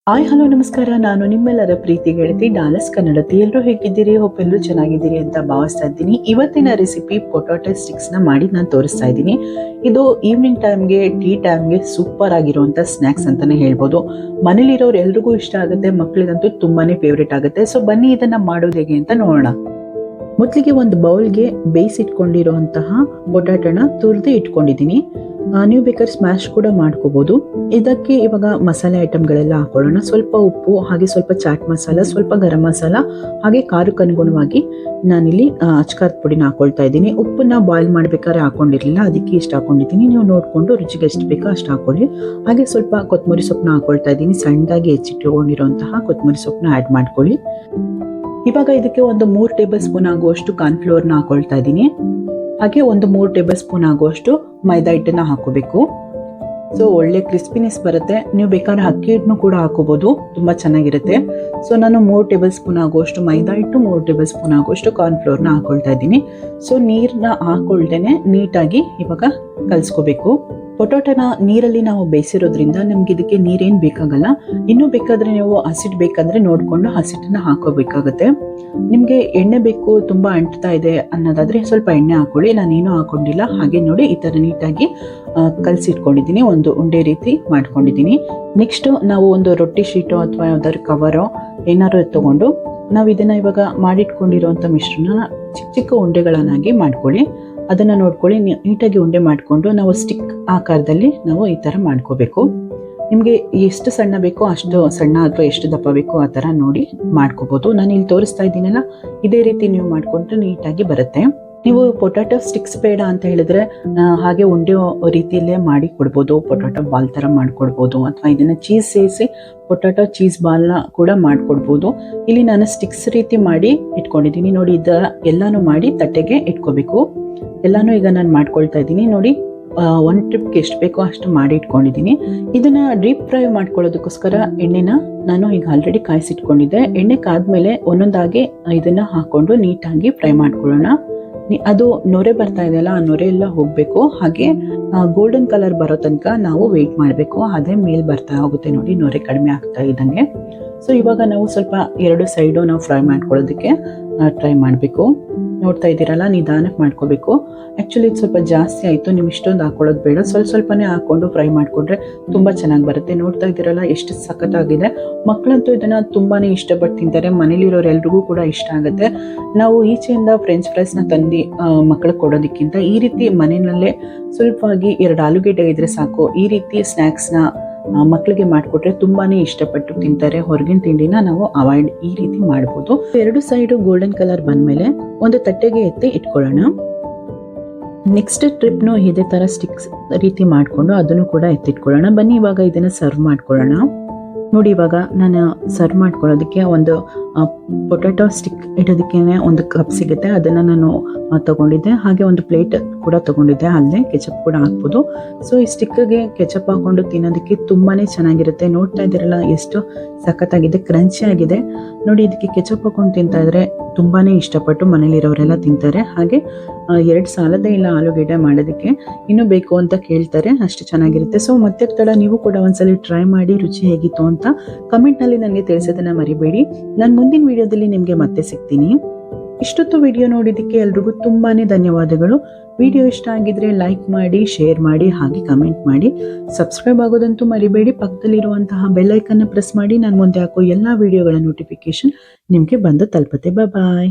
Hi hello ನಮಸ್ಕಾರ. ನಾನು ನಿಮ್ಮೆಲ್ಲರ ಪ್ರೀತಿ ಗೆಳತಿ ಡಾಲಸ್ ಕನ್ನಡತಿ. ಎಲ್ಲರೂ ಹೇಗಿದ್ದೀರಿ? ಹೋಪ್ ಎಲ್ಲರೂ ಚೆನ್ನಾಗಿದ್ದೀರಿ ಅಂತ ಭಾವಿಸ್ತಾ ಇದ್ದೀನಿ. ಇವತ್ತಿನ ರೆಸಿಪಿ ಪೊಟ್ಯಾಟೊ ಸ್ಟಿಕ್ಸ್ ನ ಮಾಡಿ ನಾನು ತೋರಿಸ್ತಾ ಇದ್ದೀನಿ. ಇದು ಈವ್ನಿಂಗ್ ಟೈಮ್ಗೆ, ಟೀ ಟೈಮ್ಗೆ ಸೂಪರ್ ಆಗಿರುವಂತ ಸ್ನಾಕ್ಸ್ ಅಂತಾನೆ ಹೇಳ್ಬೋದು. ಮನೇಲಿರೋರು ಎಲ್ರಿಗೂ ಇಷ್ಟ ಆಗುತ್ತೆ, ಮಕ್ಕಳಿಗಂತೂ ತುಂಬಾನೇ ಫೇವ್ರೇಟ್ ಆಗುತ್ತೆ. ಸೊ ಬನ್ನಿ ಇದನ್ನ ಮಾಡೋದು ಹೇಗೆ ಅಂತ ನೋಡೋಣ. ಮೊದಲಿಗೆ ಒಂದು ಬೌಲ್ಗೆ ಬೇಯಿಸಿಟ್ಕೊಂಡಿರುವಂತಹ ಪೊಟ್ಯಾಟೊನ ತುರಿದು ಇಟ್ಕೊಂಡಿದ್ದೀನಿ. ನೀವು ಬೇಕಾದ್ರೆ ಸ್ಮ್ಯಾಶ್ ಕೂಡ ಮಾಡ್ಕೋಬಹುದು. ಇದಕ್ಕೆ ಇವಾಗ ಮಸಾಲೆ ಐಟಮ್ಗಳೆಲ್ಲ ಹಾಕೊಳ್ಳೋಣ. ಸ್ವಲ್ಪ ಉಪ್ಪು, ಹಾಗೆ ಸ್ವಲ್ಪ ಚಾಟ್ ಮಸಾಲ, ಸ್ವಲ್ಪ ಗರಂ ಮಸಾಲ, ಹಾಗೆ ಖಾರಕ್ಕೆ ಅನುಗುಣವಾಗಿ ನಾನಿಲ್ಲಿ ಅಚ್ಕಾರದ ಪುಡಿನ ಹಾಕೊಳ್ತಾ ಇದ್ದೀನಿ. ಉಪ್ಪನ್ನ ಬಾಯ್ಲ್ ಮಾಡ್ಬೇಕಾದ್ರೆ ಹಾಕೊಂಡಿರ್ಲಿಲ್ಲ, ಅದಕ್ಕೆ ಇಷ್ಟು ಹಾಕೊಂಡಿದ್ದೀನಿ. ನೀವು ನೋಡ್ಕೊಂಡು ರುಚಿಗೆ ಎಷ್ಟು ಬೇಕೋ ಅಷ್ಟು ಹಾಕೊಳ್ಳಿ. ಹಾಗೆ ಸ್ವಲ್ಪ ಕೊತ್ತಂಬರಿ ಸೊಪ್ಪನ್ನ ಹಾಕೊಳ್ತಾ ಇದ್ದೀನಿ. ಸಣ್ಣದಾಗಿ ಹೆಚ್ಚಿಟ್ಟುಕೊಂಡಿರುವಂತಹ ಕೊತ್ತಂಬರಿ ಸೊಪ್ಪನ್ನ ಆ್ಯಡ್ ಮಾಡ್ಕೊಳ್ಳಿ. ಇವಾಗ ಇದಕ್ಕೆ ಒಂದು 3 ಟೇಬಲ್ ಸ್ಪೂನ್ ಆಗುವಷ್ಟು ಕಾರ್ನ್ಫ್ಲೋರ್ನ ಹಾಕೊಳ್ತಾ ಇದ್ದೀನಿ. ಹಾಗೆ ಒಂದು 3 ಟೇಬಲ್ ಸ್ಪೂನ್ ಆಗುವಷ್ಟು ಮೈದಾ ಹಿಟ್ಟನ್ನ ಹಾಕೋಬೇಕು. ಸೊ ಒಳ್ಳೆ ಕ್ರಿಸ್ಪಿನೆಸ್ ಬರುತ್ತೆ. ನೀವು ಬೇಕಾದ್ರೆ ಅಕ್ಕಿ ಹಿಟ್ಟನ್ನು ಕೂಡ ಹಾಕೋಬಹುದು, ತುಂಬಾ ಚೆನ್ನಾಗಿರುತ್ತೆ. ಸೊ ನಾನು 3 ಟೇಬಲ್ ಸ್ಪೂನ್ ಆಗುವಷ್ಟು ಮೈದಾ ಹಿಟ್ಟು, 3 ಟೇಬಲ್ ಸ್ಪೂನ್ ಆಗುವಷ್ಟು ಕಾರ್ನ್ಫ್ಲೋರ್ನ ಹಾಕೊಳ್ತಾ ಇದ್ದೀನಿ. ಸೊ ನೀರನ್ನ ಹಾಕೊಳ್ದೇನೆ ನೀಟಾಗಿ ಇವಾಗ ಕಲಿಸ್ಕೋಬೇಕು. ಪೊಟ್ಯಾಟೊನ ನೀರಲ್ಲಿ ನಾವು ಬೇಯಿಸಿರೋದ್ರಿಂದ ನಮ್ಗೆ ಇದಕ್ಕೆ ನೀರೇನು ಬೇಕಾಗಲ್ಲ. ಇನ್ನೂ ಬೇಕಾದ್ರೆ ನೀವು ಹಸಿಟ್ಟು ಬೇಕಂದ್ರೆ ನೋಡ್ಕೊಂಡು ಹಸಿಟ್ಟನ್ನ ಹಾಕೋಬೇಕಾಗತ್ತೆ. ನಿಮ್ಗೆ ಎಣ್ಣೆ ಬೇಕು, ತುಂಬಾ ಅಂಟ್ತಾ ಇದೆ ಅನ್ನೋದಾದ್ರೆ ಸ್ವಲ್ಪ ಎಣ್ಣೆ ಹಾಕೊಳ್ಳಿ. ನಾನೇನು ಹಾಕೊಂಡಿಲ್ಲ. ಹಾಗೆ ನೋಡಿ ಈ ತರ ನೀಟಾಗಿ ಕಲಸಿಟ್ಕೊಂಡಿದ್ದೀನಿ. ಒಂದು ಉಂಡೆ ರೀತಿ ಮಾಡ್ಕೊಂಡಿದ್ದೀನಿ. ನೆಕ್ಸ್ಟ್ ನಾವು ಒಂದು ರೊಟ್ಟಿ ಶೀಟು ಅಥವಾ ಯಾವ್ದಾದ್ರು ಕವರೋ ಏನಾದ್ರು ತಗೊಂಡು ನಾವು ಇದನ್ನ ಇವಾಗ ಮಾಡಿಟ್ಕೊಂಡಿರುವಂತ ಮಿಶ್ರಣ ಚಿಕ್ಕ ಚಿಕ್ಕ ಉಂಡೆಗಳನ್ನಾಗಿ ಮಾಡ್ಕೊಳ್ಳಿ. ಅದನ್ನ ನೋಡ್ಕೊಳ್ಳಿ, ನೀಟಾಗಿ ಉಂಡೆ ಮಾಡಿಕೊಂಡು ನಾವು ಸ್ಟಿಕ್ ಆಕಾರದಲ್ಲಿ ನಾವು ಈ ತರ ಮಾಡ್ಕೋಬೇಕು. ನಿಮ್ಗೆ ಎಷ್ಟು ಸಣ್ಣ ಬೇಕೋ ಅಷ್ಟು ಸಣ್ಣ ಅಥವಾ ಎಷ್ಟು ದಪ್ಪ ಬೇಕೋ ಆ ತರ ನೋಡಿ ಮಾಡ್ಕೋಬಹುದು. ನಾನು ಇಲ್ಲಿ ತೋರಿಸ್ತಾ ಇದ್ದೀನಲ್ಲ, ಇದೇ ರೀತಿ ನೀವು ಮಾಡ್ಕೊಂಡ್ರೆ ನೀಟಾಗಿ ಬರುತ್ತೆ. ನೀವು ಪೊಟ್ಯಾಟೊ ಸ್ಟಿಕ್ಸ್ ಬೇಡ ಅಂತ ಹೇಳಿದ್ರೆ ಹಾಗೆ ಉಂಡೆ ರೀತಿಯಲ್ಲೇ ಮಾಡಿ ಕೊಡ್ಬೋದು. ಪೊಟ್ಯಾಟೊ ಬಾಲ್ ತರ ಮಾಡ್ಕೊಡ್ಬೋದು, ಅಥವಾ ಇದನ್ನ ಚೀಸ್ ಸೇರಿಸಿ ಪೊಟ್ಯಾಟೊ ಚೀಸ್ ಬಾಲ್ನ ಕೂಡ ಮಾಡ್ಕೊಡ್ಬೋದು. ಇಲ್ಲಿ ನಾನು ಸ್ಟಿಕ್ಸ್ ರೀತಿ ಮಾಡಿ ಇಟ್ಕೊಂಡಿದ್ದೀನಿ. ನೋಡಿ, ಇದರ ಎಲ್ಲಾನು ಮಾಡಿ ತಟ್ಟೆಗೆ ಇಟ್ಕೋಬೇಕು. ಎಲ್ಲಾನು ಈಗ ನಾನು ಮಾಡ್ಕೊಳ್ತಾ ಇದ್ದೀನಿ. ನೋಡಿ, ಒಂದು ಟ್ರಿಪ್ಗೆ ಎಷ್ಟು ಬೇಕೋ ಅಷ್ಟು ಮಾಡಿ ಇಟ್ಕೊಂಡಿದ್ದೀನಿ. ಇದನ್ನ ಡೀಪ್ ಫ್ರೈ ಮಾಡ್ಕೊಳ್ಳೋದಕ್ಕೋಸ್ಕರ ಎಣ್ಣೆನ ನಾನು ಈಗ ಆಲ್ರೆಡಿ ಕಾಯಿಸಿಟ್ಕೊಂಡಿದ್ದೆ. ಎಣ್ಣೆ ಕಾದ್ಮೇಲೆ ಒಂದೊಂದಾಗಿ ಇದನ್ನ ಹಾಕೊಂಡು ನೀಟಾಗಿ ಫ್ರೈ ಮಾಡ್ಕೊಳ್ಳೋಣ. ಅದು ನೊರೆ ಬರ್ತಾ ಇದೆಯಲ್ಲ, ಆ ನೊರೆ ಎಲ್ಲ ಹೋಗ್ಬೇಕು. ಹಾಗೆ ಗೋಲ್ಡನ್ ಕಲರ್ ಬರೋ ತನಕ ನಾವು ವೇಟ್ ಮಾಡಬೇಕು. ಅದೇ ಮೇಲ್ ಬರ್ತಾ ಹೋಗುತ್ತೆ ನೋಡಿ, ನೊರೆ ಕಡಿಮೆ ಆಗ್ತಾ ಇದ್ದಂಗೆ. ಸೊ ಇವಾಗ ನಾವು ಸ್ವಲ್ಪ 2 ಸೈಡು ನಾವು ಫ್ರೈ ಮಾಡ್ಕೊಳ್ಳೋದಕ್ಕೆ ಟ್ರೈ ಮಾಡಬೇಕು. ನೋಡ್ತಾ ಇದ್ದೀರಲ್ಲ, ನಿಧಾನಕ್ಕೆ ಮಾಡ್ಕೋಬೇಕು. ಆ್ಯಕ್ಚುಲಿ ಇದು ಸ್ವಲ್ಪ ಜಾಸ್ತಿ ಆಯಿತು. ನೀವು ಇಷ್ಟೊಂದು ಹಾಕೊಳ್ಳೋದು ಬೇಡ, ಸ್ವಲ್ಪನೇ ಹಾಕೊಂಡು ಫ್ರೈ ಮಾಡಿಕೊಂಡ್ರೆ ತುಂಬ ಚೆನ್ನಾಗಿ ಬರುತ್ತೆ. ನೋಡ್ತಾ ಇದ್ದೀರಲ್ಲ ಎಷ್ಟು ಸಖತ್ತಾಗಿದೆ. ಮಕ್ಕಳಂತೂ ಇದನ್ನು ತುಂಬಾ ಇಷ್ಟಪಟ್ಟು ತಿಂತಾರೆ. ಮನೇಲಿರೋರು ಎಲ್ರಿಗೂ ಕೂಡ ಇಷ್ಟ ಆಗುತ್ತೆ. ನಾವು ಈಚೆಯಿಂದ ಫ್ರೆಂಚ್ ಫ್ರೈಸ್ನ ತಂದು ಮಕ್ಕಳಿಗೆ ಕೊಡೋದಕ್ಕಿಂತ ಈ ರೀತಿ ಮನೆಯಲ್ಲೇ ಸ್ವಲ್ಪವಾಗಿ 2 ಆಲೂಗೆಡ್ಡೆ ಇದ್ರೆ ಸಾಕು. ಈ ರೀತಿ ಸ್ನ್ಯಾಕ್ಸ್ನ ಮಕ್ಕಳಿಗೆ ಮಾಡಿಕೊಟ್ರೆ ತುಂಬಾನೇ ಇಷ್ಟಪಟ್ಟು ತಿಂತಾರೆ. ಹೊರಗಿನ ತಿಂಡಿನ ನಾವು ಅವಾಯ್ಡ್ ಈ ರೀತಿ ಮಾಡ್ಬೋದು. 2 ಸೈಡು ಗೋಲ್ಡನ್ ಕಲರ್ ಬಂದ್ಮೇಲೆ ಒಂದು ತಟ್ಟೆಗೆ ಎತ್ತಿ ಇಟ್ಕೊಳ್ಳೋಣ. ನೆಕ್ಸ್ಟ್ ಟ್ರಿಪ್ನು ಇದೇ ತರ ಸ್ಟಿಕ್ಸ್ ರೀತಿ ಮಾಡ್ಕೊಂಡು ಅದನ್ನು ಕೂಡ ಎತ್ತಿಟ್ಕೊಳ್ಳೋಣ. ಬನ್ನಿ ಇವಾಗ ಇದನ್ನ ಸರ್ವ್ ಮಾಡ್ಕೊಳ್ಳೋಣ. ನೋಡಿ, ಇವಾಗ ನಾನು ಸರ್ವ್ ಮಾಡ್ಕೊಳ್ಳೋದಕ್ಕೆ ಒಂದು ಪೊಟ್ಯಾಟೊ ಸ್ಟಿಕ್ ಇಡೋದಕ್ಕೆ ಒಂದು ಕಪ್ ಸಿಗುತ್ತೆ, ಅದನ್ನು ನಾನು ತಗೊಂಡಿದ್ದೆ. ಹಾಗೆ ಒಂದು ಪ್ಲೇಟ್ ಕೂಡ ತಗೊಂಡಿದ್ದೆ, ಅಲ್ಲೇ ಕೆಚಪ್ ಕೂಡ ಹಾಕ್ಬೋದು. ಸೊ ಈ ಸ್ಟಿಕ್ಗೆ ಕೆಚಪ್ ಹಾಕೊಂಡು ತಿನ್ನೋದಕ್ಕೆ ತುಂಬಾನೇ ಚೆನ್ನಾಗಿರುತ್ತೆ. ನೋಡ್ತಾ ಇದ್ದೀರಲ್ಲ ಎಷ್ಟು ಸಖತ್ತಾಗಿದೆ, ಕ್ರಂಚಿ ಆಗಿದೆ. ನೋಡಿ, ಇದಕ್ಕೆ ಕೆಚಪ್ ಹಾಕೊಂಡು ತಿಂತಾ ಇದ್ರೆ ತುಂಬಾನೇ ಇಷ್ಟಪಟ್ಟು ಮನೇಲಿರೋರೆಲ್ಲ ತಿಂತಾರೆ. ಹಾಗೆ 2 ಸಾಲದೇ ಇಲ್ಲ ಆಲೂಗೆಡ್ಡೆ ಮಾಡೋದಕ್ಕೆ, ಇನ್ನೂ ಬೇಕು ಅಂತ ಕೇಳ್ತಾರೆ, ಅಷ್ಟು ಚೆನ್ನಾಗಿರುತ್ತೆ. ಸೊ ಮತ್ತೆ ತಡ, ನೀವು ಕೂಡ ಒಂದ್ಸಲಿ ಟ್ರೈ ಮಾಡಿ ರುಚಿ ಹೇಗಿತ್ತು ಅಂತ ಕಮೆಂಟ್ನಲ್ಲಿ ನನಗೆ ತಿಳಿಸೋದನ್ನ ಮರಿಬೇಡಿ. ನಾನು ಮುಂದಿನ ವಿಡಿಯೋದಲ್ಲಿ ನಿಮಗೆ ಮತ್ತೆ ಸಿಗ್ತೀನಿ. ಇಷ್ಟೊತ್ತು ವಿಡಿಯೋ ನೋಡಿದ್ದಕ್ಕೆ ಎಲ್ರಿಗೂ ತುಂಬಾನೇ ಧನ್ಯವಾದಗಳು. ವಿಡಿಯೋ ಇಷ್ಟ ಆಗಿದ್ರೆ ಲೈಕ್ ಮಾಡಿ, ಶೇರ್ ಮಾಡಿ, ಹಾಗೆ ಕಮೆಂಟ್ ಮಾಡಿ. ಸಬ್ಸ್ಕ್ರೈಬ್ ಆಗೋದಂತೂ ಮರಿಬೇಡಿ. ಪಕ್ಕದಲ್ಲಿರುವಂತಹ ಬೆಲ್ ಐಕನ್ನ ಪ್ರೆಸ್ ಮಾಡಿ. ನಾನು ಮುಂದೆ ಹಾಕೋ ಎಲ್ಲ ವಿಡಿಯೋಗಳ ನೋಟಿಫಿಕೇಶನ್ ನಿಮಗೆ ಬಂದು ತಲುಪುತ್ತೆ. ಬಾಯ್.